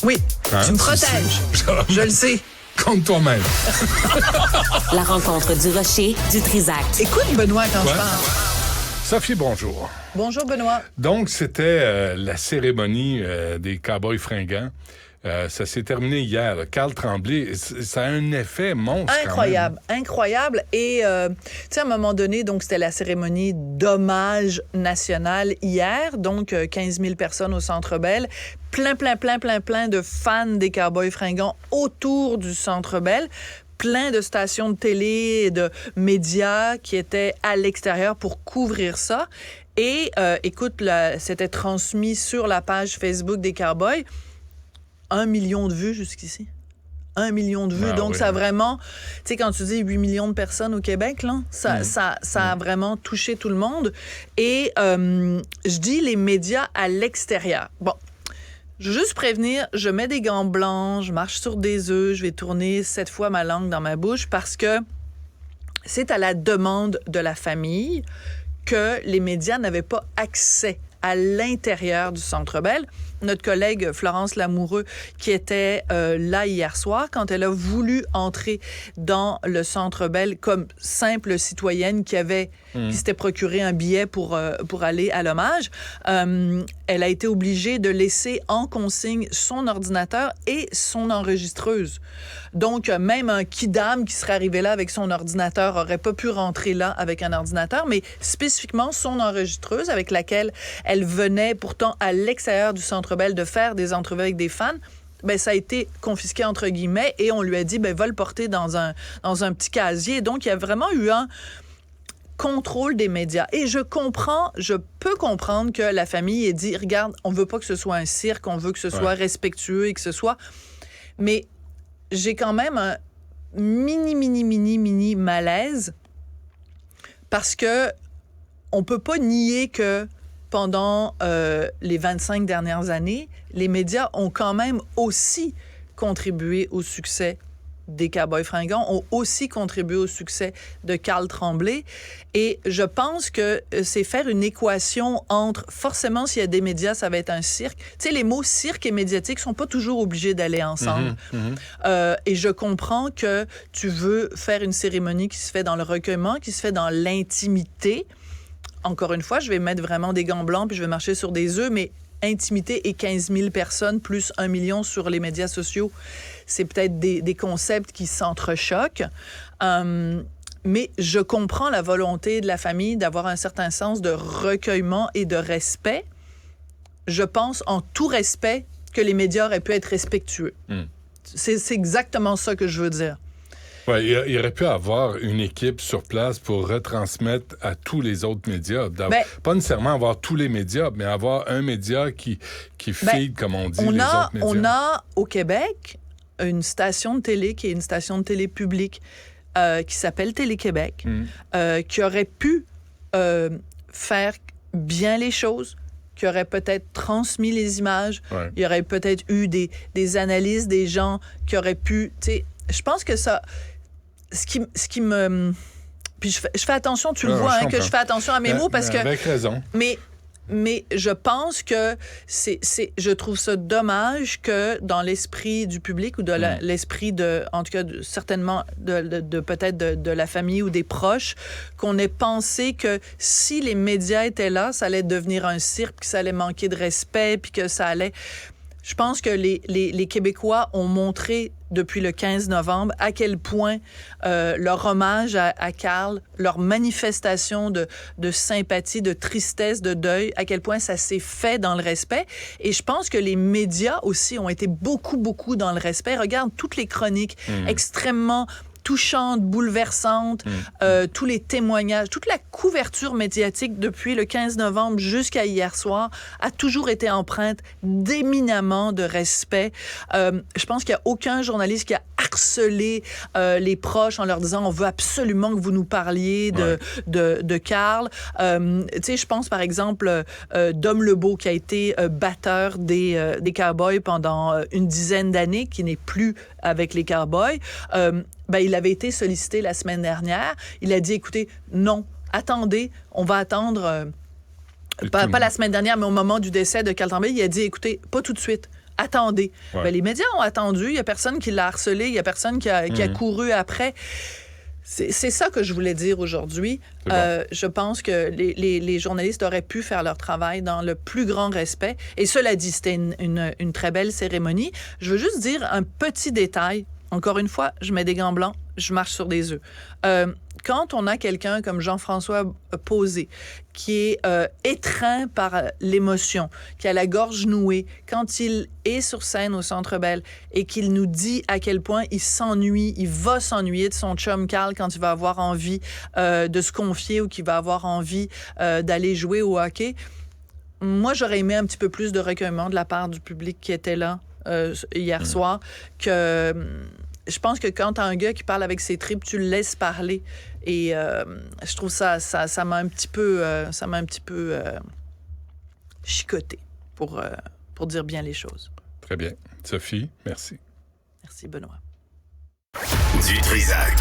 Oui, Hein? tu me protèges. Je le sais. Contre toi-même. La rencontre du rocher du Trisac. Écoute, Benoît, quand je parle. Sophie, bonjour. Bonjour, Benoît. Donc, c'était la cérémonie des Cowboys fringants. Ça s'est terminé hier. Là. Carl Tremblay, ça a un effet monstre. Incroyable, incroyable. Et, tu sais, à un moment donné, donc c'était la cérémonie d'hommage national hier. Donc, 15 000 personnes au Centre Bell. Plein de fans des Cowboys fringants autour du Centre Bell. Plein de stations de télé et de médias qui étaient à l'extérieur pour couvrir ça. Et, écoute, c'était transmis sur la page Facebook des Cowboys. 1 million de vues jusqu'ici. 1 million de vues. Donc, oui. Ça a vraiment... Tu sais, quand tu dis 8 millions de personnes au Québec, là, ça a vraiment touché tout le monde. Et je dis les médias à l'extérieur. Bon, je veux juste prévenir, je mets des gants blancs, je marche sur des œufs, je vais tourner 7 fois ma langue dans ma bouche parce que c'est à la demande de la famille que les médias n'avaient pas accès à l'intérieur du Centre Bell. Notre collègue Florence Lamoureux, qui était là hier soir, quand elle a voulu entrer dans le Centre Bell comme simple citoyenne qui s'était procuré un billet pour aller à l'hommage, elle a été obligée de laisser en consigne son ordinateur et son enregistreuse. Donc, même un kidam qui serait arrivé là avec son ordinateur aurait pas pu rentrer là avec un ordinateur, mais spécifiquement son enregistreuse avec laquelle elle venait pourtant à l'extérieur du Centre Bell de faire des entrevues avec des fans, ben ça a été confisqué entre guillemets et on lui a dit va le porter dans un petit casier. Donc, il y a vraiment eu un contrôle des médias. Et je peux comprendre que la famille ait dit, regarde, on veut pas que ce soit un cirque, on veut que ce soit respectueux et que ce soit... Mais j'ai quand même un mini malaise parce que on peut pas nier que pendant les 25 dernières années, les médias ont quand même aussi contribué au succès des Cowboys fringants, ont aussi contribué au succès de Carl Tremblay. Et je pense que c'est faire une équation entre, forcément, s'il y a des médias, ça va être un cirque. Tu sais, les mots cirque et médiatique sont pas toujours obligés d'aller ensemble. Et je comprends que tu veux faire une cérémonie qui se fait dans le recueillement, qui se fait dans l'intimité. Encore une fois, je vais mettre vraiment des gants blancs puis je vais marcher sur des œufs, mais intimité et 15 000 personnes plus 1 million sur les médias sociaux, c'est peut-être des concepts qui s'entrechoquent. Mais je comprends la volonté de la famille d'avoir un certain sens de recueillement et de respect. Je pense, en tout respect, que les médias auraient pu être respectueux. C'est exactement ça que je veux dire. Ouais, il aurait pu avoir une équipe sur place pour retransmettre à tous les autres médias. Pas nécessairement avoir tous les médias, mais avoir un média qui feed, comme on dit, les autres médias. On a, au Québec, une station de télé qui est une station de télé publique qui s'appelle Télé-Québec, qui aurait pu faire bien les choses, qui aurait peut-être transmis les images. Ouais. Il y aurait peut-être eu des analyses des gens qui auraient pu... Tu sais, je pense que ça... Ce qui me... Puis je fais attention, tu le vois, que je fais attention à mes mots parce que... Avec raison. Mais je pense que je trouve ça dommage que dans l'esprit du public ou de l'esprit de, en tout cas, certainement de peut-être de la famille ou des proches, qu'on ait pensé que si les médias étaient là, ça allait devenir un cirque, puis que ça allait manquer de respect, puis que ça allait... Je pense que les Québécois ont montré depuis le 15 novembre à quel point leur hommage à Carl, leur manifestation de sympathie, de tristesse, de deuil, à quel point ça s'est fait dans le respect. Et je pense que les médias aussi ont été beaucoup dans le respect. Regarde toutes les chroniques extrêmement touchante, bouleversante, tous les témoignages, toute la couverture médiatique depuis le 15 novembre jusqu'à hier soir a toujours été empreinte d'éminemment de respect. Je pense qu'il n'y a aucun journaliste qui a harcelé les proches en leur disant « on veut absolument que vous nous parliez de Carl ». Tu sais, je pense par exemple Dom Lebeau qui a été batteur des Cowboys pendant une dizaine d'années, qui n'est plus avec les Cowboys. Il avait été sollicité la semaine dernière. Il a dit, écoutez, non, attendez, on va attendre, pas la semaine dernière, mais au moment du décès de Carl Tremblay, il a dit, écoutez, pas tout de suite. attendez. Ben, les médias ont attendu. Il n'y a personne qui l'a harcelé. Il n'y a personne qui a couru après. C'est ça que je voulais dire aujourd'hui. Je pense que les journalistes auraient pu faire leur travail dans le plus grand respect. Et cela dit, c'était une très belle cérémonie. Je veux juste dire un petit détail. Encore une fois, je mets des gants blancs, je marche sur des œufs. Quand on a quelqu'un comme Jean-François Posé, qui est étreint par l'émotion, qui a la gorge nouée, quand il est sur scène au Centre Bell et qu'il nous dit à quel point il s'ennuie, il va s'ennuyer de son chum Carl quand il va avoir envie de se confier ou qu'il va avoir envie d'aller jouer au hockey, moi, j'aurais aimé un petit peu plus de recueillement de la part du public qui était là hier soir, que je pense que quand t'as un gars qui parle avec ses tripes, tu le laisses parler. Et je trouve ça m'a un petit peu chicoté pour dire bien les choses. Très bien. Sophie, merci. Merci, Benoît. Du Trisac.